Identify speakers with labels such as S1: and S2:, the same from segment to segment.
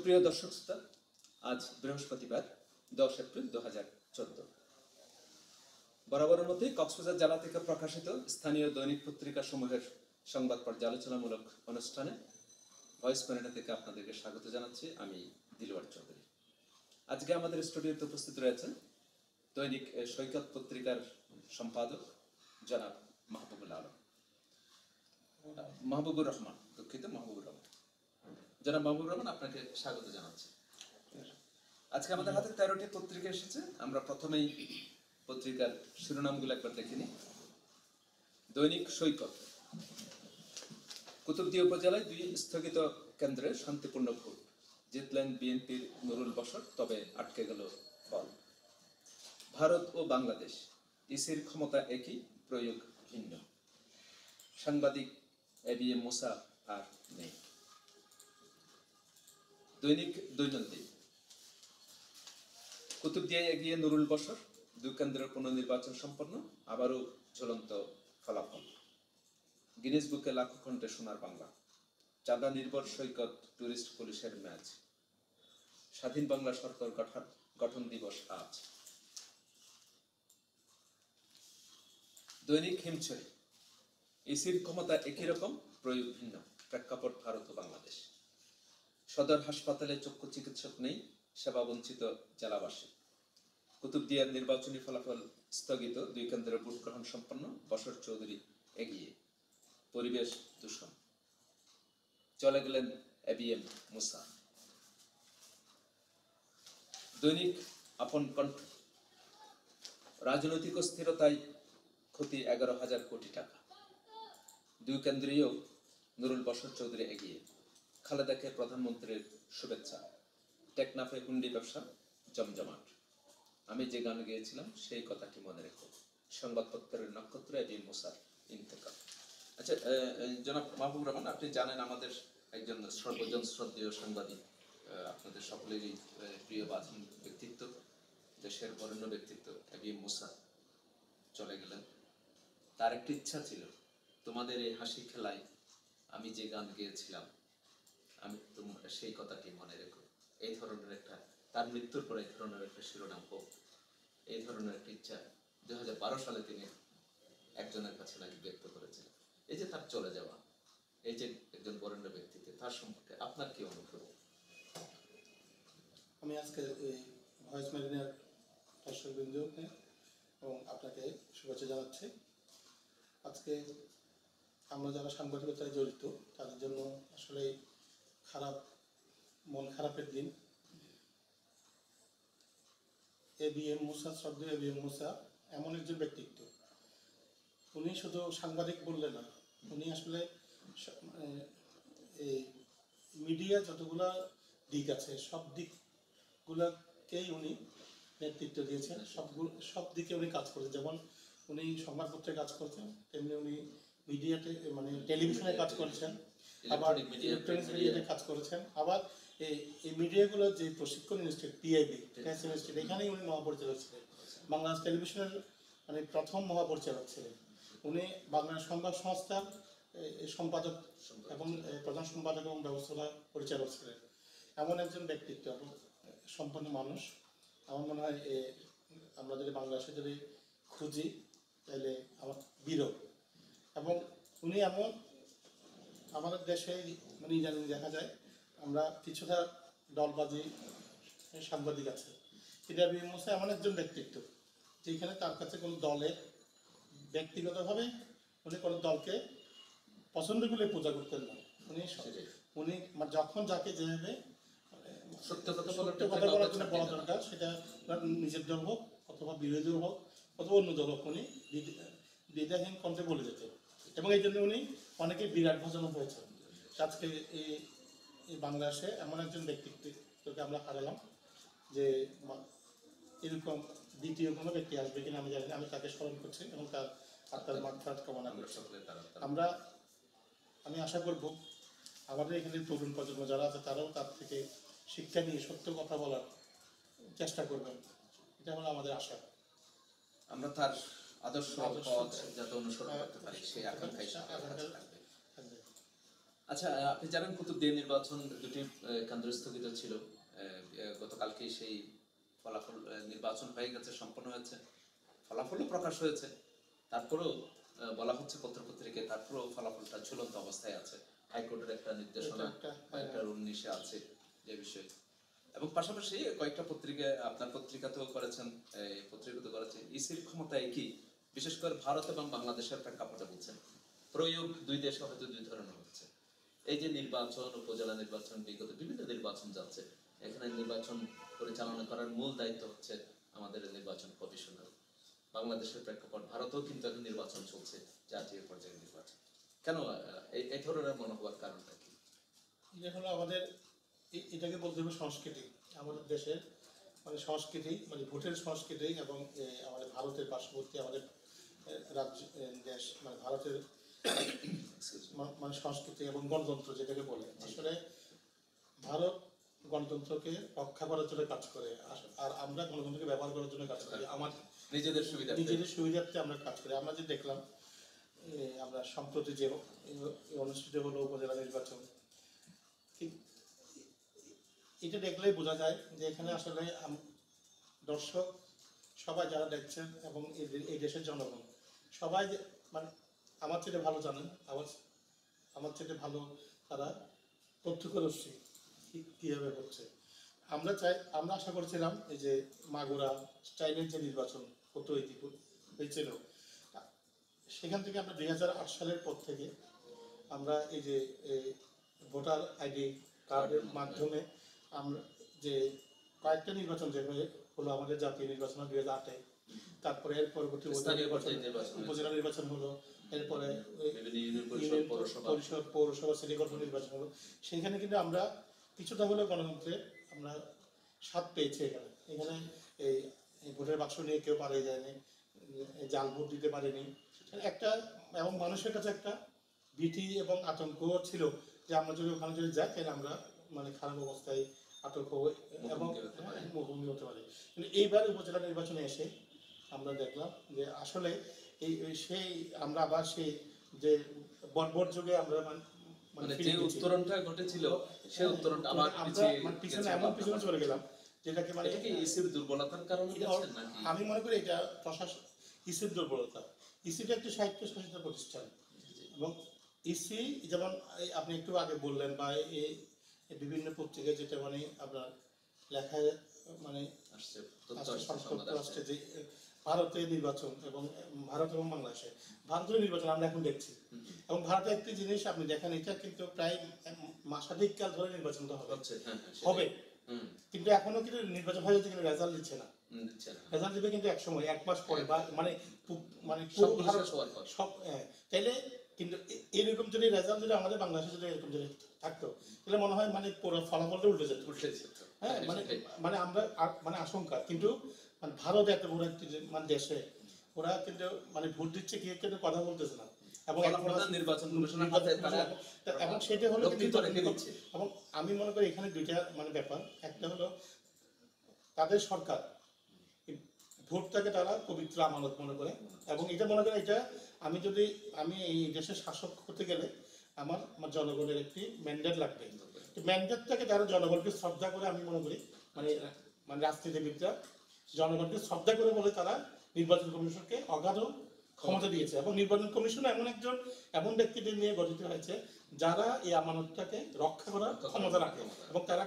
S1: সুপ্রিয় দর্শক শ্রোতা, আজ বৃহস্পতিবার 10 এপ্রিল 2014। বরাবরের মতোই কক্সবাজার জেলা থেকে প্রকাশিত স্থানীয় দৈনিক পত্রিকা সমূহের সংবাদ পর্যালোচনামূলক অনুষ্ঠানে ভয়েস মেরিনা থেকে আপনাদেরকে স্বাগত জানাচ্ছি। আমি দিলওয়ার চৌধুরী। আজকে আমাদের স্টুডিওতে উপস্থিত রয়েছেন দৈনিক সৈকত পত্রিকার সম্পাদক জনাব মাহবুবুর রহমান। জনাব মাহবুবুর রহমান, আপনাকে স্বাগত জানাচ্ছি। আজকে আমাদের হাতে 13টি পত্রিকা এসেছে। আমরা প্রথমেই পত্রিকার শিরোনামগুলো একবার দেখে নিই। দৈনিক সৈকত। কুতুবদিয়া উপজেলায় 2 স্থগিত কেন্দ্রে শান্তিপূর্ণ ভোট, জিতলেন বিএনপির নুরুল বশর, তবে আটকে গেল ফল। ভারত ও বাংলাদেশ, ইসির ক্ষমতা একই, প্রয়োগ ভিন্ন। সাংবাদিক এবিএম মুসা আর নেই। দৈনিক দৈনন্দিন। কুতুবদিয়ায় এগিয়ে নুরুল বশর, 2 কেন্দ্রের পুনর্নির্বাচন সম্পন্ন, আবারও ঝুলন্ত ফলাফল। গিনেস বুকে লাখো কণ্ঠে সোনার বাংলা। চাঁদা নির্ভর সৈকত টুরিস্ট পুলিশের ম্যাচ। স্বাধীন বাংলা সরকার গঠন দিবস আজ। দৈনিক হিমছড়ি। ইসির ক্ষমতা একই রকম, প্রয়োগ ভিন্ন। প্রেক্ষাপট ভারত ও বাংলাদেশ। সদর হাসপাতালে চক্ষু চিকিৎসক নেই, সেবা বঞ্চিত জেলাবাসী। কুতুবদিয়ার নির্বাচনী ফলাফল স্থগিত, 2 কেন্দ্রের ভোট গ্রহণ সম্পন্ন, বশর চৌধুরী এগিয়ে। পরিবেশ দূষণ, চলে গেলেন এবিএম মুসা। দৈনিক আপন কণ্ঠ। রাজনৈতিক অস্থিরতায় ক্ষতি 11,000 কোটি টাকা। 2 কেন্দ্রীয় নুরুল বশর চৌধুরী এগিয়ে। খালেদাকে প্রধানমন্ত্রীর শুভেচ্ছা। টেকনাফে হুন্ডি ব্যবসা জমজমাট। আমি যে গান গেয়েছিলাম সেই কথাটি মনে রেখো। সংবাদপত্রের নক্ষত্র এবিএম মুসার ইন্তেকাল। আচ্ছা, জনাব মাহবুবুর রহমান, আপনি জানেন আমাদের একজন সর্বজন শ্রদ্ধেয় সাংবাদিক, আপনাদের সকলেরই প্রিয় বাঁধন ব্যক্তিত্ব, দেশের বরেণ্য ব্যক্তিত্ব এবিএম মুসা চলে গেলেন। তার একটি ইচ্ছা ছিল, তোমাদের এই হাসি খেলায় আমি যে গান গেয়েছিলাম আমি সেই কথাটি মনে রেখো। এই ধরনের একটা, তার মৃত্যুর পরে এই ধরনের একটা শিরোনাম হোক, এই ধরনের একটা ইচ্ছা 2012 সালে তিনি একজনের কাছে নাকি ব্যক্ত করেছিলেন। এই যে তার চলে যাওয়া, এই যে একজন বরেণ্য ব্যক্তিত্ব, তার সম্পর্কে আপনার কি অনুভূতি?
S2: আমি আজকে এই ভয়েস মেরিনার দর্শকবৃন্দকে এবং আপনাকে শুভেচ্ছা জানাচ্ছি। আজকে আমরা যারা সাংবাদিকতায় জড়িত তাদের জন্য আসলে মন খারাপের দিন। এবিএম মুসা, শ্রদ্ধেয় এবিএম মুসা এমন একজন ব্যক্তিত্ব, উনি শুধু সাংবাদিক বললে না, উনি আসলে এই মিডিয়া যতগুলা দিক আছে সব দিকগুলোকেই উনি নেতৃত্ব দিয়েছেন। সব দিকে উনি কাজ করেছেন। যেমন উনি সংবাদপত্রে কাজ করছেন, তেমনি উনি মিডিয়াতে মানে টেলিভিশনে কাজ করেছেন, আবার ইলেকট্রনিক্স মিডিয়াতে কাজ করেছেন, আবার এই মিডিয়াগুলোর যে প্রশিক্ষণ ইনস্টিটিউট পিআইবি ইনস্টিটিউট, এখানেই উনি মহাপরিচালক ছিলেন। বাংলাদেশ টেলিভিশনের মানে প্রথম মহাপরিচালক ছিলেন উনি। বাংলা সংবাদ সংস্থার সম্পাদক এবং প্রধান সম্পাদক এবং ব্যবস্থাপনা পরিচালক ছিলেন। এমন একজন ব্যক্তিত্ব এবং সম্পন্ন মানুষ। আমার মনে হয় আমরা যদি বাংলাদেশে যদি খুঁজি তাহলে আমার বিরল। এবং উনি এমন আমাদের দেশে মানে ইদানিং দেখা যায় আমরা কিছুটা দলবাজি সাংবাদিক আছে, কিন্তু এবিএম মুসা এমন একজন ব্যক্তিত্ব যেখানে তার কাছে কোনো দলের ব্যক্তিগতভাবে উনি কোনো দলকে পছন্দ করে পূজা করতেন না। উনি যখন যাকে যেভাবে সত্য কথা বলার জন্য বলা দরকার, সেটা নিজের দল হোক অথবা বিরোধী দল হোক অথবা অন্য দল হোক, উনি দ্বিধাহীন কণ্ঠে বলে যেতেন। এবং এই জন্য উনি অনেকেই বিরাট ভোজন হয়েছেন। আজকে এই বাংলাদেশে এমন একজন ব্যক্তিত্বকে আমরা হারালাম, যে এরকম দ্বিতীয় কোনো ব্যক্তি আসবে কিনা আমি জানি না। আমি তাকে স্মরণ করছি এবং তার আত্মার মাগফিরাত কামনা করছি। আমি আশা করব আমাদের এখানে তরুণ প্রজন্ম যারা আছে তারাও তার থেকে শিক্ষা নিয়ে সত্য কথা বলার চেষ্টা করবেন, এটা হলো আমাদের আশা।
S1: আমরা তার আদর্শ যাতে অনুসরণ করতে পারি সেই আকাঙ্ক্ষাই থাকবে। আচ্ছা, আপনি জানেন কুতুবদিয়া নির্বাচন দুটি কেন্দ্রে স্থগিত ছিল। গতকালকে সেই ফলাফল নির্বাচন হয়ে গেছে, সম্পন্ন হয়েছে, ফলাফলও প্রকাশ হয়েছে। তারপরেও বলা হচ্ছে পত্রপত্রিকায়, তারপরেও ফলাফলটা ঝুলন্ত অবস্থায় আছে। হাইকোর্টের একটা নির্দেশনা একটা রুল নিষে আছে যে বিষয়ে। এবং পাশাপাশি কয়েকটা পত্রিকায়, আপনার পত্রিকাতেও করেছেন, পত্রিকাতে করেছেন, ইসির ক্ষমতায় কি, বিশেষ করে ভারত এবং বাংলাদেশের প্রেক্ষাপটে বলছেন প্রয়োগ দুই দেশে হয়তো দুই ধরনের হচ্ছে। এই যে নির্বাচন, উপজেলা নির্বাচন, বিগত বিভিন্ন নির্বাচন যাচ্ছে, এখানে নির্বাচন পরিচালনা করার মূল দায়িত্ব হচ্ছে আমাদের নির্বাচন কমিশনার। বাংলাদেশের প্রেক্ষাপট, ভারতেও কিন্তু এখন নির্বাচন চলছে, জাতীয় পর্যায়ে নির্বাচন। কেন এই ধরনের মনে হওয়ার কারণটা কি?
S2: এটা হলো আমাদের এটাকে বলতে হবে সংস্কৃতি। আমাদের দেশের মানে সংস্কৃতি, মানে ভোটের সংস্কৃতি, এবং আমাদের ভারতের পার্শ্ববর্তী আমাদের রাজ্য দেশ মানে ভারতের মানে সংস্কৃতি এবং গণতন্ত্র যেটাকে বলে, আসলে ভারত গণতন্ত্রকে রক্ষা করার জন্য কাজ করে, আর আমরা গণতন্ত্রকে ব্যবহার করার জন্য কাজ করি, আমার
S1: নিজেদের
S2: সুবিধার্থে আমরা কাজ করি। আমরা যে দেখলাম আমরা সম্প্রতি যে অনুষ্ঠিত হলো উপজেলা নির্বাচন, এটা দেখলেই বোঝা যায় যে এখানে আসলে দর্শক সবাই যারা দেখছেন এবং এই দেশের জনগণ সবাই মানে আমার চেয়ে ভালো জানেন, আমার চেয়ে ভালো তারা তথ্যকরশ্রী কীভাবে হচ্ছে। আমরা আশা করছিলাম এই যে মাগুরা স্টাইলের যে নির্বাচন হয়েছিল, সেখান থেকে আমরা 2008 সালের পর থেকে আমরা এই যে ভোটার আইডি কার্ডের মাধ্যমে আমরা যে কয়েকটা নির্বাচন যে হলো, আমাদের জাতীয় নির্বাচন 2008-এ, তারপরে এর পরবর্তী উপজেলা নির্বাচন হলো, এরপরে পরিষদ, পৌরসভা, সিটি কর্পোরেশন নির্বাচন হলো। সেখানে কিন্তু আমরা কিছুটা হলেও গণতন্ত্রে আমরা স্বাদ পেয়েছি। এখানে এই ভোটের বাক্স নিয়ে কেউ পালিয়ে যায়নি, জাল ভোট দিতে পারেনি একটা, এবং মানুষের কাছে একটা ভীতি এবং আতঙ্ক ছিল যে আমরা যদি ওখানে যদি যাই তাহলে আমরা মানে খারাপ অবস্থায় আটক হবো এবং মুখোমুখি হতে পারি। কিন্তু এইবার উপজেলা নির্বাচনে এসে আমরা দেখলাম যে আসলে সেই আমরা আবার সেই যে বর্বর যুগে আমরা
S1: মানে যে উত্তরণটা ঘটেছিল সেই উত্তরণটা আবার
S2: পিছনে এমন পিছনে চলে গেলাম, যেটাকে মানে
S1: ইসির দুর্বলতার কারণে নাকি?
S2: আমি মনে করি এটা প্রশাসন, ইসির দুর্বলতা। ইসিটা একটি সাহিত্য শাসিত প্রতিষ্ঠান, এবং ইসি যেমন আপনি একটু আগে বললেন, বা বিভিন্ন পত্রিকায় যেটা মানে আপনার লেখায় মানে আসছে যে ভারতের নির্বাচন এবং ভারত এবং বাংলাদেশে ভারতের নির্বাচন আমরা এখন দেখছি, এবং ভারতে একটি জিনিস আপনি দেখেন, এটা কিন্তু প্রায় মাসাধিক কাল ধরে নির্বাচনটা হবে, কিন্তু এখনো কিন্তু নির্বাচন হয়ে যাচ্ছে, কিন্তু রেজাল্ট দিচ্ছে না। রেজাল্ট দিবে কিন্তু এক সময়, এক মাস পরে, বা মানে পুরো ভারত সব তাইলে। কিন্তু এরকম যদি রেজাল্ট যদি আমাদের বাংলাদেশে যদি এরকম যদি থাকতো, তাহলে মনে হয় মানে পুরো ফলাফলটা উল্টে যেত। হ্যাঁ, মানে আমরা মানে আশঙ্কা, কিন্তু মানে ভারত এত বড় একটি মানে দেশে ওরা কিন্তু মানে ভোট দিচ্ছে, কি কিন্তু কথা বলতেছে না, এবং এবং সেটা হলো এবং আমি মনে করি এখানে দুইটা মানে ব্যাপার। একটা হলো তাদের সরকার ভোটটাকে তারা পবিত্র আমানত মনে করে, এবং এটা মনে করে এটা আমি এই দেশের শাসক হতে গেলে আমার জনগণের একটি ম্যান্ডেট লাগবে। ম্যান্ডেটটাকে তারা জনগণকে শ্রদ্ধা করে, আমি মনে করি মানে মানে রাজনীতিবিদরা জনগণকে শ্রদ্ধা করে বলে তারা নির্বাচন কমিশনকে অগাধ ক্ষমতা দিয়েছে, এবং নির্বাচন কমিশন এমন ব্যক্তিদের নিয়ে গঠিত হয়েছে যারা এই আমানতটাকে রক্ষা করার ক্ষমতা রাখে, এবং তারা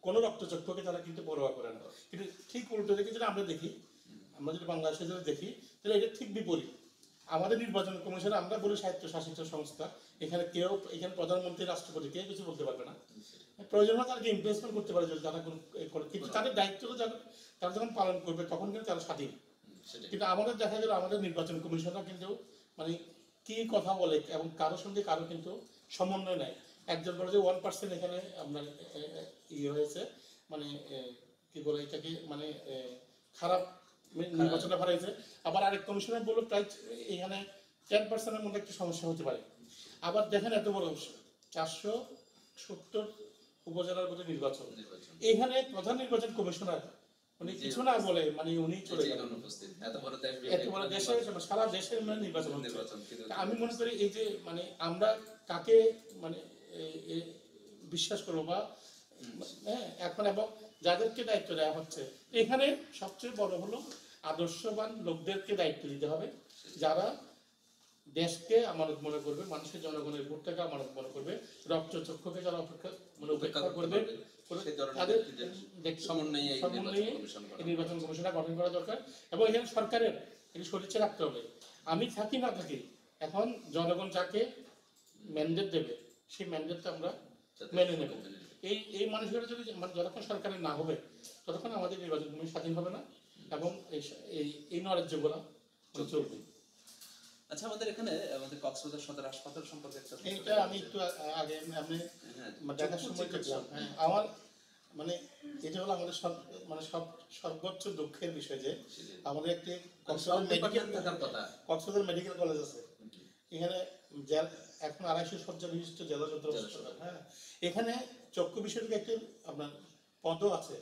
S2: কোনো রক্তচক্ষুকে তারা কিন্তু পরোয়া করে না। কিন্তু ঠিক উল্টো দিকে যদি আমরা দেখি, আমরা যদি বাংলাদেশে যদি দেখি, তাহলে এটা ঠিক বিপরীত। আমাদের নির্বাচন কমিশন, আমরা বলি স্বায়ত্ত শাসিত সংস্থা, এখানে প্রধানমন্ত্রী, রাষ্ট্রপতি কেউ কিছু বলতে পারবে না। প্রয়োজন হয় তাদেরকে ইমপ্রেসমেন্ট করতে পারে যদি তারা কিন্তু তাদের দায়িত্ব তারা যখন পালন করবে তখন কিন্তু তারা স্বাধীন। কিন্তু আমাদের দেখা গেল আমাদের নির্বাচন কমিশনরা কিন্তু মানে কি কথা বলে, এবং কারোর সঙ্গে কারো কিন্তু সমন্বয় নাই। একজন বলে যে 1% এখানে আপনার হয়েছে, মানে কি বলে এটাকে মানে খারাপ নির্বাচনটা হারাইছে, আবার আরেক কমিশনার বললো প্রায় এখানে 10%-এর মধ্যে একটু সমস্যা হতে পারে। আবার দেখেন এত বড় 470 উপজেলার মধ্যে নির্বাচন, এখানে প্রধান নির্বাচন কমিশনার মানে কিছু না বলে মানে উনি চলে গেলেন। এত বড় দেশে সারা দেশের মানে নির্বাচন। আমি মনে করি এই যে মানে আমরা কাকে মানে বিশ্বাস করবো বা হ্যাঁ এখন এবং যাদেরকে দায়িত্ব দেওয়া হচ্ছে এখানে সবচেয়ে বড় হলো আদর্শবান লোকদেরকে দায়িত্ব দিতে হবে, যারা দেশকে আমানত মনে করবে, মানুষের জনগণের ভোটটাকে আমানত মনে করবে, রক্ত চক্ষুকে যারা উপেক্ষা করবে
S1: সেই ধরনের
S2: তাদের
S1: ব্যক্তিদের সমন্বয়ে এই নির্বাচন কমিশন করা।
S2: এই নির্বাচন কমিশনটা গঠন করা দরকার। এবং এখানে সরকারের এটি সদিচ্ছা রাখতে হবে, আমি থাকি না থাকি এখন জনগণ যাকে ম্যান্ডেট দেবে সেই ম্যান্ডেটটা আমরা মেনে নেব। এই মানুষগুলো যদি মানে যতক্ষণ সরকারের না হবে ততক্ষণ আমাদের নির্বাচন কমিশন স্বাধীন হবে না এবং এই নৈরাজ্যগুলো চলবে।
S1: আচ্ছা, আমাদের এখানে আমাদের কক্সবাজার সদর হাসপাতাল সম্পর্কে একটা
S2: এইটা আমি একটু আগে আমি
S1: হ্যাঁ,
S2: দেখার সময় দেখলাম, হ্যাঁ আমার মানে এটা হলো আমাদের সব মানে সর্বোচ্চ দুঃখের বিষয় যে আমাদের একটি কক্সবাজার মেডিকেল
S1: থাকার কথা।
S2: কক্সবাজার মেডিকেল কলেজ আছে, এখানে এখন 250 শয্যা বিশিষ্ট জেলা সদর হাসপাতাল, হ্যাঁ এখানে চক্ষু বিষয়ক একটি আপনার পদও আছে,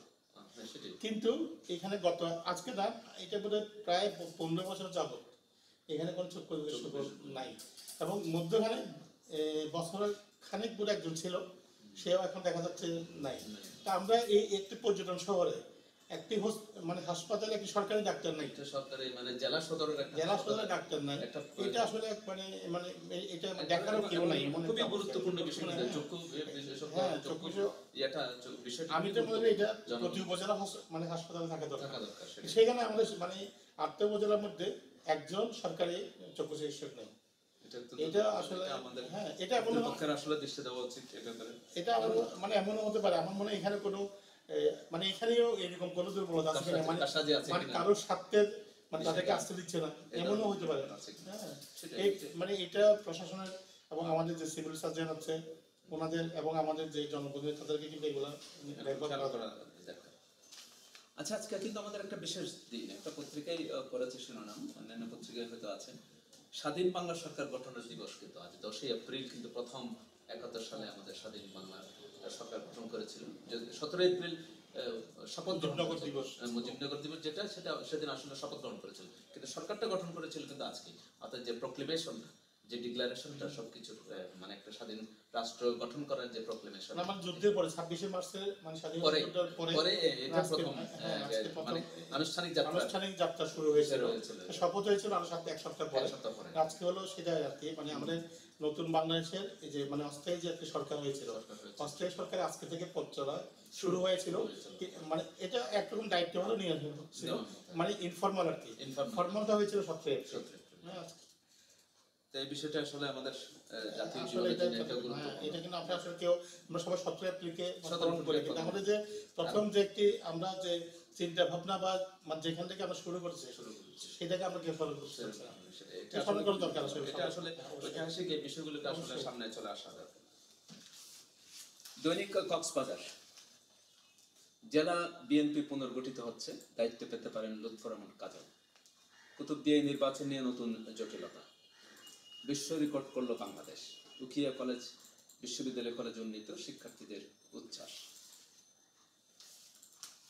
S2: কিন্তু এখানে গত আজকে না এটা বোধহয় প্রায় 15 বছর যাবত এখানে কোনো চক্ষু বিশেষজ্ঞ নাই। এবং মধ্যখানে বছরের খানিক দূরে একজন ছিল, সেও এখন দেখা যাচ্ছে নাই। তা আমরা এই একটি পর্যটন শহরে একটি মানে হাসপাতালে একটি সরকারি ডাক্তার নাই,
S1: সরকারি মানে জেলা সদরের একটা
S2: জেলা সদরের ডাক্তার নাই, এটা আসলে মানে মানে এটা দেখারও কেউ নাই।
S1: খুবই গুরুত্বপূর্ণ বিষয় চক্ষু চক্ষু এটা বিষয়টা
S2: আমি তো মনে করি এটা প্রতি উপজেলা মানে হাসপাতালে থাকা দরকার। সেখানে আমাদের মানে 8টা উপজেলার মধ্যে একজন সরকারি চক্ষু চিকিৎসক নেই। এটা আসলে আমাদের হ্যাঁ এটা কোনো
S1: পক্ষের আসলে দৃষ্টি দেওয়া উচিত।
S2: এটা মানে এমনও হতে পারে, আমার মনে হয় এখানে কোনো মানে এখানেও এরকম কোনো দুর্বলতা আছে কিনা, মানে কারোর স্বার্থের মানে তাদেরকে আসতে দিচ্ছে না, এমনও হতে পারে। হ্যাঁ এই মানে এটা প্রশাসনের এবং আমাদের যে সিভিল সার্জন আছে ওনাদের এবং আমাদের যে জনপ্রতিনিধি তাদেরকে কিন্তু এগুলা ব্যবহার করা দরকার।
S1: আচ্ছা, আজকে কিন্তু আমাদের একটা বিশেষ দিন, একটা পত্রিকায় করেছে শিরোনাম, অন্যান্য পত্রিকায় হয়তো আছে, স্বাধীন বাংলা সরকার গঠনের দিবস। কিন্তু আজ 10ই এপ্রিল কিন্তু প্রথম 71 সালে আমাদের স্বাধীন বাংলা সরকার গঠন করেছিল। 17 এপ্রিল শপথ গ্রহণ দিবস, মুজিবনগর দিবস যেটা, সেটা সেদিন আসলে শপথ গ্রহণ করেছিল, কিন্তু সরকারটা গঠন করেছিল কিন্তু আজকে। অর্থাৎ যে প্রক্লেমেশন, যে ডিক্লারেশনটা সবকিছুর মানে একটা স্বাধীন রাষ্ট্র গঠন করার যে প্রক্লেমেশন,
S2: মানে যুদ্ধের পরে 26 মার্চের মানে স্বাধীনতার পরে
S1: এটা প্রথম মানে আনুষ্ঠানিক
S2: যাত্রা শুরু হয়েছিল। শপথ হয়েছিল আরো এক সপ্তাহ পরে। আজকে হলো সেটা আর কি, মানে আমাদের নতুন বাংলাদেশের এই যে মানে অস্থায়ী যে একটা সরকার হয়েছিল, অস্থায়ী সরকার আজকে থেকে পথ চলা শুরু হয়েছিল। মানে এটা একরকম দায়িত্ব হলো নিয়ে ছিল, মানে ইনফরমাল আর কি, ফর্মালটা হয়েছিল 17 এপ্রিল।
S1: এই বিষয়টা আসলে আমাদের জাতীয়
S2: জীবনে এটা কিন্তু আমরা আসলে কেউ আমরা সবাই 17 এপ্রিলকে পালন করি, কিন্তু আমাদের যে প্রথম যে একটি আমরা যে চিন্তা ভাবনা বা যেখান থেকে আমরা শুরু করেছি সেটাকে আমরা কেউ ফলো করতে চাই না। এটা ফলো করা দরকার আসলে, এটা আসলে
S1: ঐতিহাসিক এই বিষয়গুলোকে আসলে সামনে চলে আসা দরকার। দৈনিক কক্সবাজার, জেলা বিএনপি পুনর্গঠিত হচ্ছে, দায়িত্ব পেতে পারেন লুৎফর রহমান কাজল। কুতুবদিয়া নির্বাচন নিয়ে নতুন জটিলতা, বিশ্ব রেকর্ড করল বাংলাদেশ, উখিয়া কলেজ বিশ্ববিদ্যালয় কলেজ উন্নীত, শিক্ষার্থীদের উচ্ছ্বাস।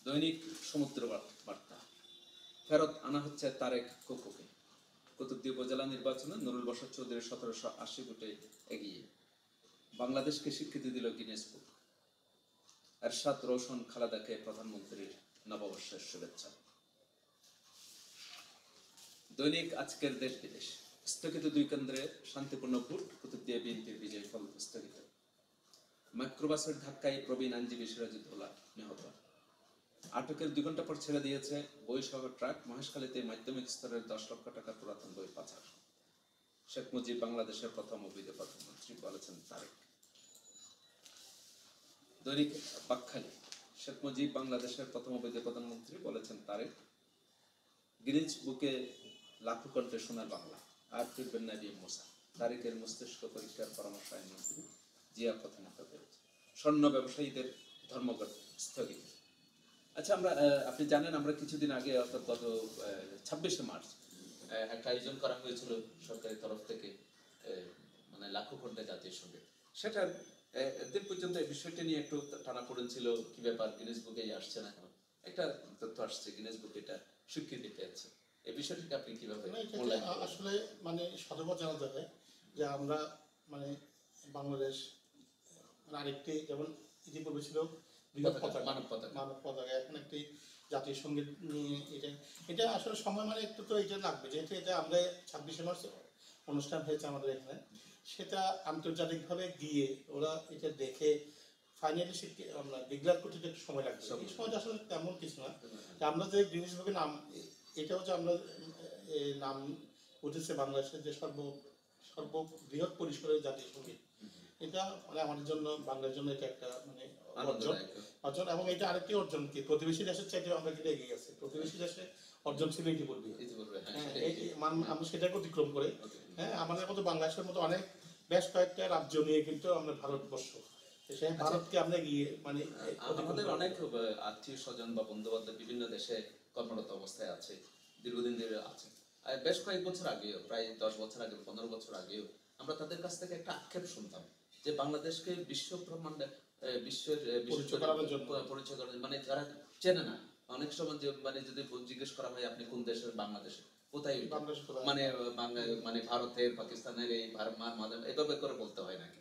S1: দৈনিক সমুদ্র বার্তা, ফেরত আনা হচ্ছে তারেক কোকোকে। কুতুবদিয়া উপজেলা নির্বাচনে নুরুল বশর চৌধুরী 1780 ভোটে এগিয়ে, বাংলাদেশকে স্বীকৃতি দিল গিনেস বুক। এরশাদ রোশন খালেদাকে প্রধানমন্ত্রীর নববর্ষের শুভেচ্ছা। দৈনিক আজকের দেশ বিদেশ, স্থগিত 2 কেন্দ্রে শান্তিপূর্ণ ভোট, কুতুবদিয়া বিএনপির বিজয়ী ফল স্থগিত। মাইক্রোবাসের ধাক্কায় প্রবীণ আইনজীবী সিরাজউদ্দৌলা নিহত। আটকের 2 ঘন্টা পর ছেড়ে দিয়েছে বইসহ ট্রাক। মহেশখালীতে মাধ্যমিক স্তরের 10 লক্ষ টাকার পুরাতন বই পাচার। শেখ মুজিব বাংলাদেশের প্রথম অবৈধ প্রধানমন্ত্রী, বলেছেন তারেক। দৈনিক বাকখালী, শেখ মুজিব বাংলাদেশের প্রথম অবৈধ প্রধানমন্ত্রী, বলেছেন তারেক। গিনেস বুকে লাখো কণ্ঠে সোনার বাংলা, আর ফিরবেন না বি মুসা। তারেকের মস্তিষ্ক পরীক্ষার পরামর্শ আইনমন্ত্রী জিয়া প্রথমত পেয়েছে। স্বর্ণ ব্যবসায়ীদের ধর্মঘট স্থগিত। আচ্ছা, আমরা আপনি জানেন আমরা কিছুদিন আগে অর্থাৎ গত 26শে মার্চ একটা আয়োজন করা হয়েছিল সরকারের তরফ থেকে, মানে লাখো কণ্ঠে জাতীয় সঙ্গীত। সেটার দিন পর্যন্ত এই বিষয়টি নিয়ে একটু টানাপোড়েন ছিল, কি ব্যাপার গিনেস বুকে আসছে না কেন। একটা তথ্য আসছে গিনেস বুকে এটা স্বীকৃতি পেয়েছে। এই বিষয়টিকে আপনি কিভাবে
S2: আসলে মানে সদর্থক জানা যাবে যে আমরা মানে বাংলাদেশ আরেকটি যেমন ইতিপূর্বে ছিল বৃহৎ পতাকা,
S1: মানব পতাকা।
S2: মানব পতাকা, এখন একটি জাতীয় সঙ্গীত নিয়ে এটা এটা আসলে সময় মানে একটু তো এটা লাগবে, যেহেতু এটা আমরা 26শে মার্চ অনুষ্ঠান হয়েছে আমাদের এখানে, সেটা আন্তর্জাতিকভাবে গিয়ে ওরা এটা দেখে ফাইনালি আমরা ডিক্লেয়ার করতে একটু সময় লাগবে। এই সময়টা আসলে তেমন কিছু না, যে আমরা যে জিনিসভাবে নাম, এটা হচ্ছে আমরা নাম উঠেছে বাংলাদেশের যে সর্ববৃহৎ পরিসরের জাতীয় সঙ্গীত, এটা মানে আমাদের জন্য, বাংলার জন্য এটা একটা মানে অর্জন। এবং এটা আরেকটি অর্জন কি, প্রতিবেশী দেশের চাইতে আমরা কিন্তু এগিয়ে গেছি। প্রতিবেশী দেশে অর্জন ছিল ইতিপূর্বে, আমরা সেটাকে অতিক্রম করে, হ্যাঁ, আমাদের মতো বাংলাদেশের মতো অনেক বেশ কয়েকটা রাজ্য নিয়ে কিন্তু আমরা ভারতবর্ষ, সেই ভারতকে আমরা গিয়ে মানে
S1: আমাদের অনেক আত্মীয় স্বজন বা বন্ধু বান্ধব বিভিন্ন দেশে কর্মরত অবস্থায় আছে, দীর্ঘদিন ধরে আছে। আর বেশ কয়েক বছর আগেও, প্রায় 10 বছর আগে, 15 বছর আগেও আমরা তাদের কাছ থেকে একটা আক্ষেপ শুনতাম যে বাংলাদেশকে বিশ্ব ব্রহ্মাণ্ডে বিশ্বের
S2: পরিচয় করানোর জন্য,
S1: পরিচয় করার, মানে যারা চেনে না, অনেক সময় যে মানে যদি জিজ্ঞেস করা হয় আপনি কোন দেশের, বাংলাদেশে কোথায়, মানে মানে ভারতের, পাকিস্তানের, এই এইভাবে করে বলতে হয় নাকি।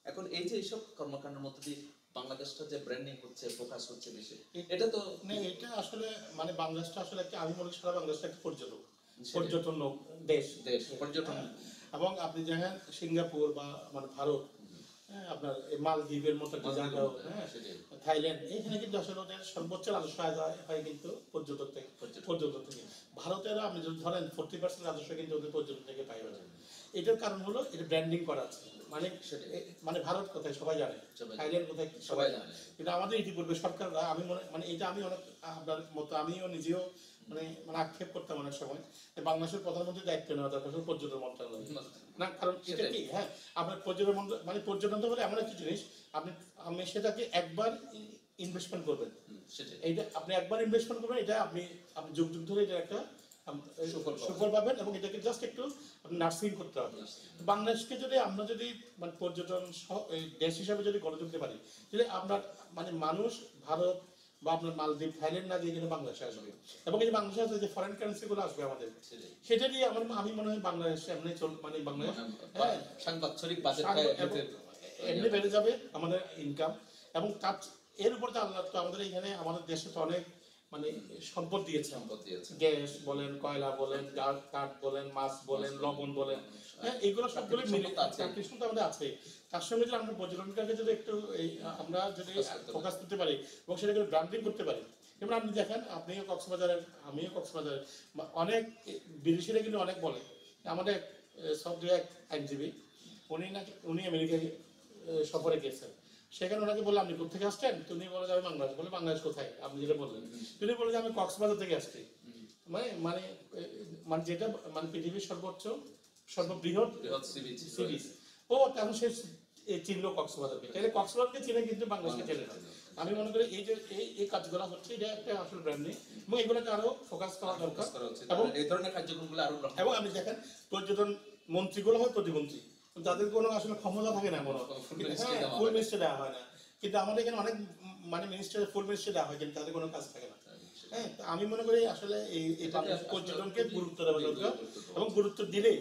S1: এখন এই যে এইসব কর্মকাণ্ডের মধ্যে দিয়ে বাংলাদেশটা যে ব্র্যান্ডিং হচ্ছে, ফোকাস হচ্ছে বেশি, এটা তো
S2: এটা আসলে মানে বাংলাদেশটা আসলে একটা, আমি মনে করি সারা বাংলাদেশটা একটা পর্যটন দেশ,
S1: পর্যটন।
S2: এবং আপনি দেখেন সিঙ্গাপুর বা মানে ভারত, হ্যাঁ, আপনার এই মালদ্বীপের মতো একটা জায়গা, হ্যাঁ, থাইল্যান্ড, এখানে কিন্তু আসলে ওদের সর্বোচ্চ রাজস্ব আয় হয় কিন্তু পর্যটন থেকে। ভারতের আপনি যদি ধরেন 40% রাজস্ব কিন্তু ওদের পর্যটন থেকে পাই। এটার কারণ হলো এটা ব্র্যান্ডিং করা আছে, মানে মানে ভারত কোথায় সবাই জানে, থাইল্যান্ড কোথায় সবাই জানে। কিন্তু আমাদের ইতিপূর্বে সরকাররা, আমি মানে এটা আমি অনেক আপনার মতো আমিও নিজেও মানে মানে আক্ষেপ করতাম অনেক সময়, বাংলাদেশের প্রধানমন্ত্রীর দায়িত্ব নেওয়া দরকার পর্যটন মন্ত্রণালয় না, কারণ এটা কি, হ্যাঁ, আপনার পর্যটন মানে পর্যটন তো বলে এমন একটা জিনিস, আপনি সেটাকে একবার ইনভেস্টমেন্ট করবেন, এইটা আপনি একবার ইনভেস্টমেন্ট করবেন, এটা আপনি যুগ যুগ ধরে এটা একটা সুফল পাবেন, এবং এটাকে জাস্ট একটু নার্সিং করতে হবে। বাংলাদেশকে যদি আমরা যদি মানে পর্যটন দেশ হিসাবে যদি গড়ে তুলতে পারি, তাহলে আপনার মানে মানুষ ভারত বা আপনার মালদ্বীপ, থাইল্যান্ড না গিয়ে কিন্তু বাংলাদেশে আসবে, এবং এই যে বাংলাদেশে আসবে যে ফরেন কারেন্সি গুলো আসবে আমাদের, সেটা দিয়ে আমি মনে হয় বাংলাদেশ এমনি মানে বাংলাদেশ
S1: সাংবাৎসরিক বাজেট
S2: এমনি বেড়ে যাবে আমাদের ইনকাম। এবং তার এর উপর তো আল্লাহ তো আমাদের এখানে আমাদের দেশে তো অনেক মানে সম্পদ দিয়েছে, গ্যাস বলেন, কয়লা বলেন, কাঠ বলেন, মাছ বলেন, লবণ বলেন, হ্যাঁ, এগুলো সবগুলো মিলে কৃষ্ণ তো আমাদের আছে। তার সঙ্গে যদি আমরা পর্যটনটাকে যদি একটু আমরা যদি ফোকাস করতে পারি এবং সেটাকে ব্র্যান্ডিং করতে পারি, যেমন আপনি দেখেন, আপনিও কক্সবাজারের, আমিও কক্সবাজারের, অনেক বিদেশিরা কিন্তু অনেক বলে, আমাদের সৌদি এক আইনজীবী, উনি আমেরিকায় সফরে গেছেন, সেখানে ওনাকে বললাম আপনি কোথেকে আসছেন, তুমি বলে যে আমি বাংলাদেশ। বলে বাংলাদেশ কোথায়, আপনি যেটা বললেন, তিনি বলে যে আমি কক্সবাজার থেকে আসছি, মানে মানে মানে যেটা মানে পৃথিবীর সর্ববৃহৎ সি বিচ, ও তেমন সে চিনলো কক্সবাজারকে, তাহলে কক্সবাজারকে চিনে কিন্তু বাংলাদেশকে চেনে না। আমি মনে করি এই যে এই কাজগুলো হচ্ছে, এটা একটা আসল ব্র্যান্ডিং, এবং এগুলোকে আরো ফোকাস করা দরকার, এবং এই ধরনের কার্যক্রমগুলো আরো, এবং আপনি দেখেন পর্যটন মন্ত্রীগুলো হয় প্রতিমন্ত্রী, তাদের কোনো আসলে ক্ষমতা থাকে না, কোনো ফুল মিনিস্টার দেওয়া হয় না, কিন্তু আমাদের এখানে অনেক মানে মিনিস্টার ফুল মিনিস্টার দেওয়া হয়, কিন্তু তাদের কোনো কাজ থাকে না। হ্যাঁ, আমি মনে করি আসলে এই পর্যটনকে গুরুত্ব দেওয়া দরকার, এবং গুরুত্ব দিলেই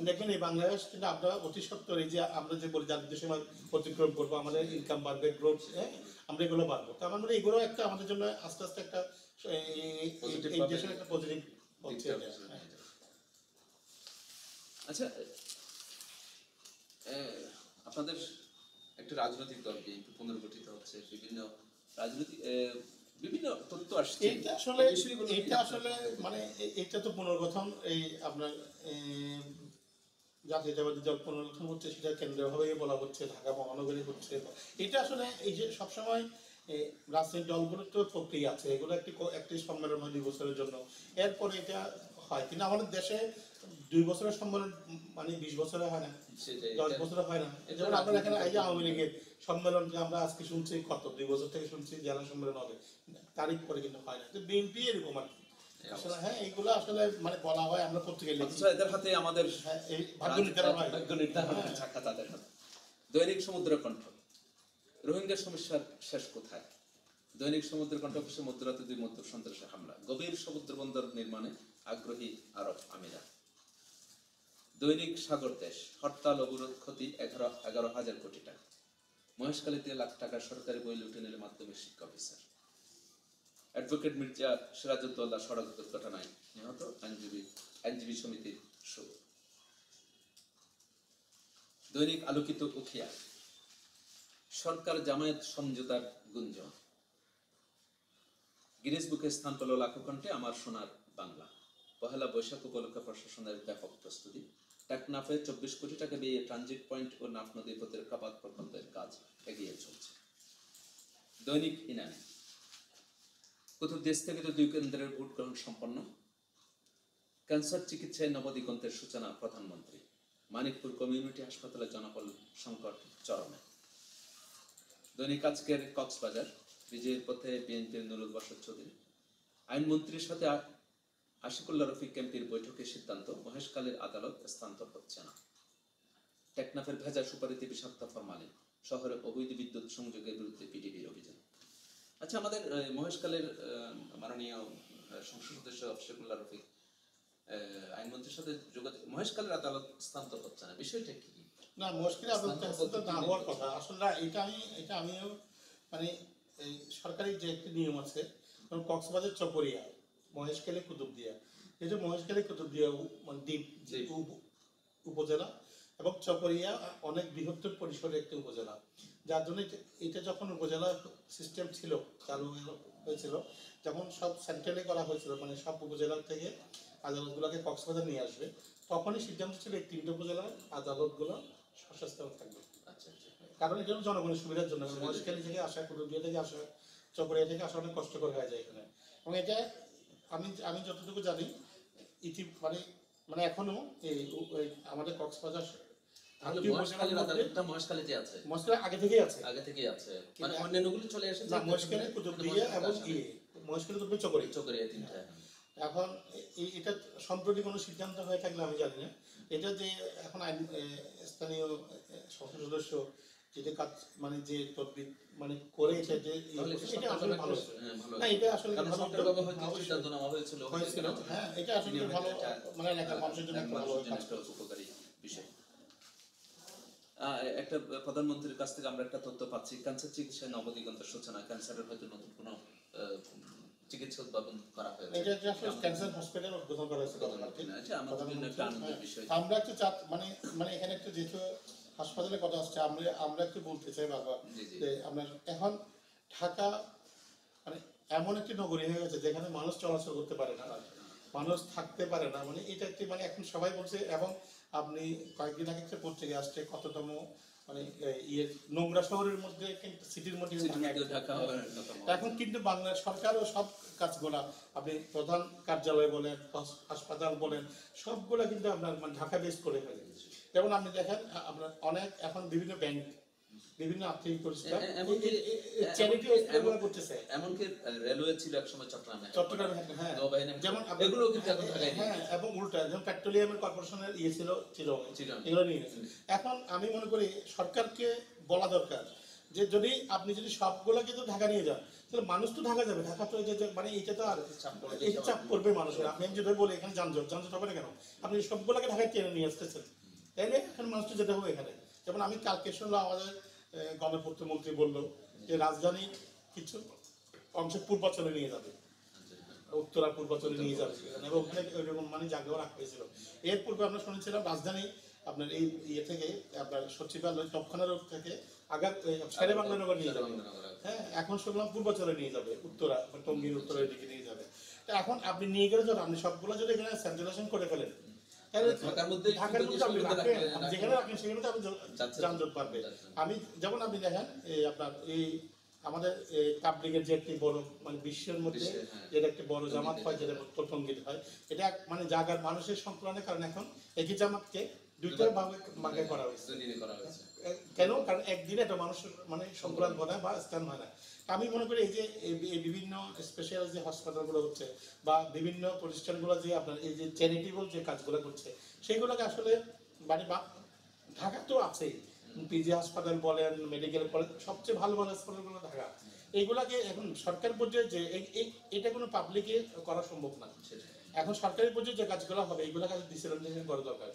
S2: দেখবেন এই বাংলাদেশ কিন্তু আমরা অতি সত্তর, এই যে আমরা যে বলি জাতীয় সীমা অতিক্রম করবো, আমাদের ইনকাম বাড়বে, গ্রোথ, হ্যাঁ, আমরা এগুলো বাড়বো। তো আমার মনে হয় এগুলো একটা আমাদের জন্য আস্তে আস্তে একটা এই দেশের একটা পজিটিভ হচ্ছে।
S1: আচ্ছা, আপনাদের একটা রাজনৈতিক দল বিএনপি পুনর্গঠিত হচ্ছে, বিভিন্ন রাজনৈতিক বিভিন্ন তথ্য আসছে,
S2: এটা আসলে মানে এটা তো পুনর্গঠন, এই আপনার জাতীয়তাবাদী দল পুনর্গঠন হচ্ছে, সেটা কেন্দ্রীয়ভাবে বলা হচ্ছে, ঢাকা মহানগরী হচ্ছে। এটা আসলে এই যে সবসময় রাজনৈতিক দলগুলোর তো প্রক্রিয়া আছে, এগুলো একটি সম্মেলন হয় 2 বছরের জন্য, এরপরে এটা হয়, কিন্তু আমাদের দেশে 2 বছরের সম্মেলন মানে 20 বছরে হয় না, 10 বছরে হয় না। যেমন আপনার এখানে এই যে আওয়ামী লীগের সম্মেলন আমরা আজকে শুনছি, কত 2 বছর থেকে শুনছি জেলা সম্মেলন হবে, তারিখ পরে কিন্তু হয় না। বিএনপি এরকম আর কি আসলে, হ্যাঁ, এইগুলো আসলে মানে বলা হয়, আমরা পত্রিকায় লিখি,
S1: এদের হাতে আমাদের ভাগ্য নির্ধারণ চাকা তাদের হাতে। দৈনিক সমুদ্র কণ্ঠ, রোহিঙ্গা সমস্যার শেষ কোথায়? দৈনিক সমুদ্র কণ্ঠ, মধ্যরাতে 2 মধ্য সন্ত্রাসী হামলা, গভীর সমুদ্র বন্দর নির্মাণে আগ্রহী আরব আমিরাত। দৈনিক সাগর দেশ, হরতাল অবরোধ ক্ষতি 11,000 কোটি টাকা। মহেশখালীতে লাখ টাকার সরকারি বই লুটে নিলে মাধ্যমিক শিক্ষা অফিসার। অ্যাডভোকেট মির্জা সিরাজউদ্দৌলা সড়ক দুর্ঘটনায় নিহত, আইনজীবী সমিতির শোক। দৈনিক আলোকিত উখিয়া, সরকার জামায়াত সমঝোতার গুঞ্জন। গিনেস বুকে স্থান পেল লাখো কণ্ঠে আমার সোনার বাংলা। পহেলা বৈশাখ উপলক্ষে প্রশাসনের ব্যাপক প্রস্তুতি। টেকনাফে 24 কোটি টাকা দিয়ে ট্রানজিট পয়েন্ট ও নাফ নদী প্রতিরক্ষাবাদ প্রকল্পের কাজ এগিয়ে চলছে। দৈনিক ইনানি, কোথাও দেশ থেকে তো 2 কেন্দ্রের ভোট গ্রহণ সম্পন্ন। ক্যান্সার চিকিৎসায় নবদিগন্তের সূচনা প্রধানমন্ত্রী। মানিকপুর কমিউনিটি হাসপাতালে জনবল সংকট চরমে। দৈনিক আজকের কক্সবাজার, বিজয়ের পথে বিএনপির নুরুল বাশর চৌধুরী। আইনমন্ত্রীর সাথে আশিকুল্লাহ রফিক ক্যাম্পের বৈঠকে সিদ্ধান্ত, মহেশখালীর আদালত স্থানান্তর হচ্ছে না। টেকনাফের ভেজা সুপারিতে বিষাক্ত ফরমালিন, শহরে অবৈধ বিদ্যুৎ সংযোগের বিরুদ্ধে পিডিবির অভিযান। আচ্ছা, আমাদের মহেশখালীর মাননীয় সংসদ সদস্য আশিকুল্লাহ রফিক আইনমন্ত্রীর সাথে যোগাযোগ, মহেশখালীর আদালত স্থানান্তর হচ্ছে না, বিষয়টা কি?
S2: না, মুশকিল আদালত না হওয়ার কথা আসলে এটা আমিও মানে এই সরকারি যে একটি নিয়ম আছে, কক্সবাজার চকরিয়া, মহেশখালী কুতুবদিয়া, এই যে মহেশখালী কুতুবদিয়া মানে দ্বীপ উপজেলা এবং চকরিয়া অনেক বৃহত্তর পরিসরের একটি উপজেলা, যার জন্য এটা যখন উপজেলা সিস্টেম ছিল চালু হয়েছিল, যখন সব সেন্ট্রালে করা হয়েছিল, মানে সব উপজেলা থেকে আদালতগুলোকে কক্সবাজার নিয়ে আসবে, তখনই সিদ্ধান্ত ছিল এই 3টে উপজেলার আদালতগুলো সশস্ত্র থাকবে।
S1: আচ্ছা আচ্ছা,
S2: কারণ এটা হলো জনগণের সুবিধার জন্য। মহেশখালী থেকে আসা, কুতুবদিয়া থেকে আসা, চকরিয়া থেকে আসা অনেক কষ্টকর হয়ে যায় এখানে। এবং এটা আমি যতটুকু জানি মানে এখনো এই আমাদের কক্সবাজার
S1: তাহলে মহেশখালীর আদালতটা মহেশখালীতে আছে,
S2: মহেশখালী আগে থেকেই আছে,
S1: মানে অন্যান্যগুলো চলে এসেছে।
S2: না, মহেশখালী কুতুবদিয়া এবং মহেশখালী কুতুবদিয়া চকরিয়া
S1: তিনটা।
S2: এখন এটা সম্প্রতি কোনো সিদ্ধান্ত হয়ে থাকলে আমি জানি না। এটা যে এখন স্থানীয় সংসদ সদস্য যেটা কাজ মানে যে তদবির মানে করে এটা যে এটা আসলে ভালো, না এটা আসলে হয়েছিল, হ্যাঁ এটা আসলে ভালো, মানে এলাকার মানুষের জন্য ভালো
S1: উপকারী বিষয়। একটা প্রধানমন্ত্রীর কাছ থেকে আমরা একটা তথ্য পাচ্ছি, ক্যান্সার চিকিৎসায় নবদিগন্তের সূচনা। ক্যান্সারের হয়তো নতুন কোনো চিকিৎসা উদ্ভাবন করা হয়েছে,
S2: এটা যে ক্যান্সার হসপিটাল উদ্বোধন করা হয়েছে।
S1: আমাদের জন্য একটা আনন্দের বিষয়।
S2: আমরা একটু মানে এখানে একটু যেহেতু হাসপাতালের কথা আসছে, আমরা একটু বলতে চাই বারবার যে আমরা এখন ঢাকা মানে এমন একটি নগরী হয়ে গেছে যেখানে মানুষ চলাচল করতে পারে না, মানুষ থাকতে পারে না, মানে এটা একটি মানে এখন সবাই বলছে। এবং আপনি কয়েকদিন আগে একটা পত্রিকা আসছে কততম মানে নোংরা শহরের মধ্যে, কিন্তু সিটির মধ্যে
S1: ঢাকা।
S2: এখন কিন্তু বাংলাদেশ সরকারও সব কাজগুলা, আপনি প্রধান কার্যালয় বলেন, হাসপাতাল বলেন, সবগুলা কিন্তু আপনার মানে ঢাকা বেস করে ফেলে। যেমন আপনি দেখেন আপনার অনেক এখন বিভিন্ন ব্যাংক, বিভিন্ন আর্থিক প্রতিষ্ঠান চ্যারিটি করতেছে,
S1: এমনকি রেলওয়ে ছিল একসময় চট্টগ্রামে,
S2: হ্যাঁ
S1: যেমন এগুলো কিন্তু এখন ঢাকায়,
S2: হ্যাঁ, এবং উল্টা যেমন পেট্রোলিয়ামের কর্পোরেশনের ছিল এগুলো নিয়ে গেছে। এখন আমি মনে করি সরকারকে বলা দরকার যে আপনি যদি সবগুলোকে তো ঢাকা নিয়ে যান, তাহলে মানুষ তো ঢাকা যাবে, ঢাকা তো মানে এটা তো আর চাপ পড়বে মানুষের। আপনি যদি বলি এখানে যানজট হবে না কেন, আপনি সবগুলোকে ঢাকায় টেনে নিয়ে আসতেছেন, তাইলে এখন মানুষ তো যেতে হবে এখানে। যেমন আমি কালকে শুনলাম আমাদের গণপূর্তমন্ত্রী বললো যে রাজধানী কিছু অংশ পূর্বাঞ্চলে নিয়ে যাবে, উত্তরা পূর্বাঞ্চলে নিয়ে যাবে, এবং ওখানে ওইরকম মানে জায়গাও রাখা হয়েছিল। এর পূর্বে আমরা শুনেছিলাম রাজধানী আপনার এই থেকে আপনার সচিবালয় তৎক্ষণাৎ রোড থেকে শেরে বাংলা নগর নিয়ে যাবে, হ্যাঁ এখন শুনলাম পূর্বাঞ্চলে নিয়ে যাবে, উত্তরা টঙ্গীর উত্তরের দিকে নিয়ে যাবে। তো এখন আপনি নিয়ে গেলে যখন আপনি সবগুলো যদি এখানে সেন্ট্রালাইজেশন করে ফেলেন, ঢাকার মধ্যে যেখানে রাখেন সেখানে তো আপনি যানজট পারবে। আমি যেমন আপনি দেখেন আপনার এই আমাদের তাবলিগের যে একটি বড় মানে বিশ্বের মধ্যে যেটা একটি বড় জামাত হয়, যেটা প্রথমগীত হয়, এটা মানে জায়গার মানুষের সংকলনের কারণে এখন একই জামাতকে দুইটা ভাগে করা হয়েছে। কেন? কারণ একদিনে একটা মানুষের মানে সংকলন হয় না বা স্থান হয় না। আমি মনে করি এই যে বিভিন্ন স্পেশাল যে হাসপাতালগুলো হচ্ছে বা বিভিন্ন প্রতিষ্ঠানগুলো যে আপনার এই যে চ্যারিটেবল যে কাজগুলো করছে, সেইগুলোকে আসলে মানে ঢাকা তো আছেই, পিজি হাসপাতাল বলেন, মেডিকেল কলেজ, সবচেয়ে ভালো ভালো হাসপাতালগুলো ঢাকা। এইগুলাকে এখন সরকার পর্যায়ে যে এটা কোনো পাবলিকে করা সম্ভব না। এখন সরকারি পর্যায়ে যে কাজগুলো হবে এইগুলো কাজ ডিসেন্ট্রালাইজেশন করা দরকার।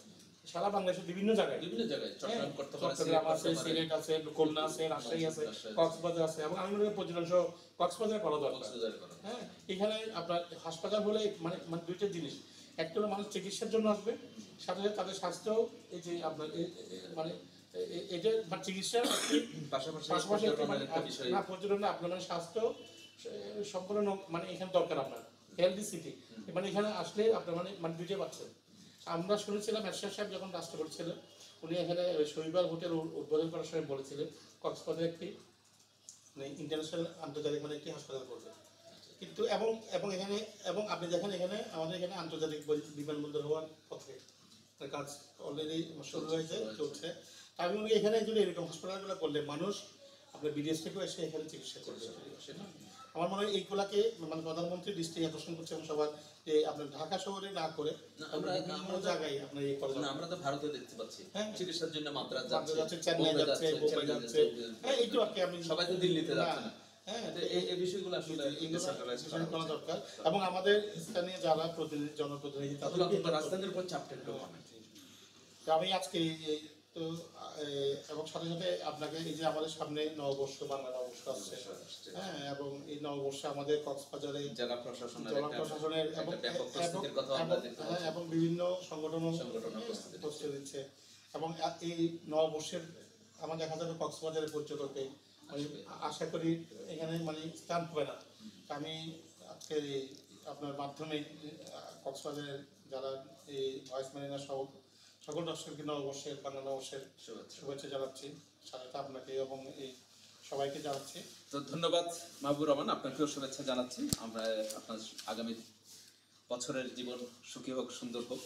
S2: সারা বাংলাদেশের বিভিন্ন জায়গায়
S1: বিভিন্ন জায়গায় চট্টগ্রাম করতে পারে,
S2: চট্টগ্রাম আছে, সিলেট আছে, খুলনা আছে, রাজশাহী আছে, কক্সবাজার আছে, এবং আমি মনে করি পর্যটন সহ কক্সবাজার করা দরকার।
S1: কক্সবাজার করা।
S2: হ্যাঁ, এখানে আপনার হাসপাতাল হলে মানে মানে দুইটা জিনিস, একটা হলো মানুষ চিকিৎসার জন্য আসবে, সাথে সাথে তাদের স্বাস্থ্য এই যে আপনার মানে এটা মানে চিকিৎসার
S1: পাশাপাশি
S2: পাশাপাশি একটা মানে
S1: একটা বিষয়
S2: না পর্যটন আপনার মানে স্বাস্থ্য সম্পূর্ণ মানে এখানে দরকার আপনার হেলদি সিটি, মানে এখানে আসলে আপনার মানে মানে দুইটা পাচ্ছেন। আমরা শুনেছিলাম এরশাদ সাহেব যখন রাষ্ট্রপতি ছিলেন, উনি এখানে শৈবাল হোটেল উদ্বোধন করার সময় বলেছিলেন কক্সবাজারে একটি মানে ইন্টারন্যাশনাল আন্তর্জাতিক মানে একটি হাসপাতাল করবে। কিন্তু এবং এবং এখানে এবং আপনি দেখেন এখানে আমাদের এখানে আন্তর্জাতিক বিমানবন্দর হওয়ার পথে কাজ অলরেডি শুরু হয়েছে, চলছে। আমি মনে করি এখানে যদি এরকম হাসপাতালগুলো করলে মানুষ আপনার বিদেশ থেকেও এসে এখানে চিকিৎসা করবে। আমার মনে হয় এইগুলাকে মানে প্রধানমন্ত্রী দৃষ্টি আকর্ষণ করছে এবং সবার যে আপনার ঢাকা শহরে না করে
S1: আমরা
S2: বিভিন্ন জায়গায় আপনার এই করা
S1: আমরা তো ভারতে দেখতে পাচ্ছি
S2: হ্যাঁ।
S1: চিকিৎসার জন্য মাদ্রাজ
S2: যাচ্ছে,
S1: যাচ্ছে,
S2: চেন্নাই
S1: বোম্বে
S2: যাচ্ছে, বোম্বাই যাচ্ছে, হ্যাঁ এইটা আর কি আমি
S1: সবাই তো দিল্লিতে
S2: না,
S1: যাচ্ছে না।
S2: হ্যাঁ
S1: তো এই বিষয়গুলো আসলে decentralize করা
S2: করা
S1: উচিত।
S2: দরকার। এবং আমাদের স্থানীয় যারা প্রতিনিধি জনপ্রতিনিধি
S1: তাহলে
S2: তাদেরকে
S1: অন্তত রাজধানীর উপর চাপটা একটু কমে।
S2: তো আমি আজকে তো এবং সাথে সাথে আপনাকে এই যে আমাদের সামনে নববর্ষ, বাংলা নববর্ষ আসছে, হ্যাঁ, এবং এই নববর্ষে আমাদের কক্সবাজারে
S1: জেলা প্রশাসনের
S2: জেলা প্রশাসনের এবং
S1: ব্যাপক প্রস্তুতির কথা আমরা দেখতে পাচ্ছি।
S2: এবং বিভিন্ন সংগঠনও
S1: সংগঠনও প্রস্তুতি
S2: প্রস্তুতি দিচ্ছে। এবং এই নববর্ষের আমার দেখা যাবে কক্সবাজারের পর্যটকে আমি আশা করি এখানে মানে স্থান হবে না। তা আমি আজকে আপনার মাধ্যমে কক্সবাজারের যারা এই ভয়েস ম্যানেজার সহ সকল দর্শককে নববর্ষের বাংলা নববর্ষের শুভেচ্ছা জানাচ্ছি, সাথে আপনাকে এবং এই সবাইকে জানাচ্ছি।
S1: তো ধন্যবাদ মাহবুবুর রহমান, আপনাকেও শুভেচ্ছা জানাচ্ছি। আমরা আপনার আগামী বছরের জীবন সুখী হোক, সুন্দর হোক।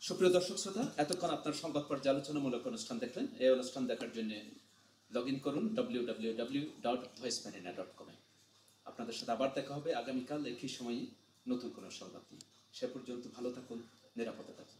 S1: সুপ্রিয় দর্শক শ্রোতা, এতক্ষণ আপনার সংবাদ পর্যালোচনামূলক অনুষ্ঠান দেখলেন। এই অনুষ্ঠান দেখার জন্য লগ ইন করুন www.voicemarina.com। আপনাদের সাথে আবার দেখা হবে আগামীকাল একই সময়ে নতুন কোনো সংবাদ নিয়ে। সে পর্যন্ত ভালো থাকুন, নিরাপদে থাকুন।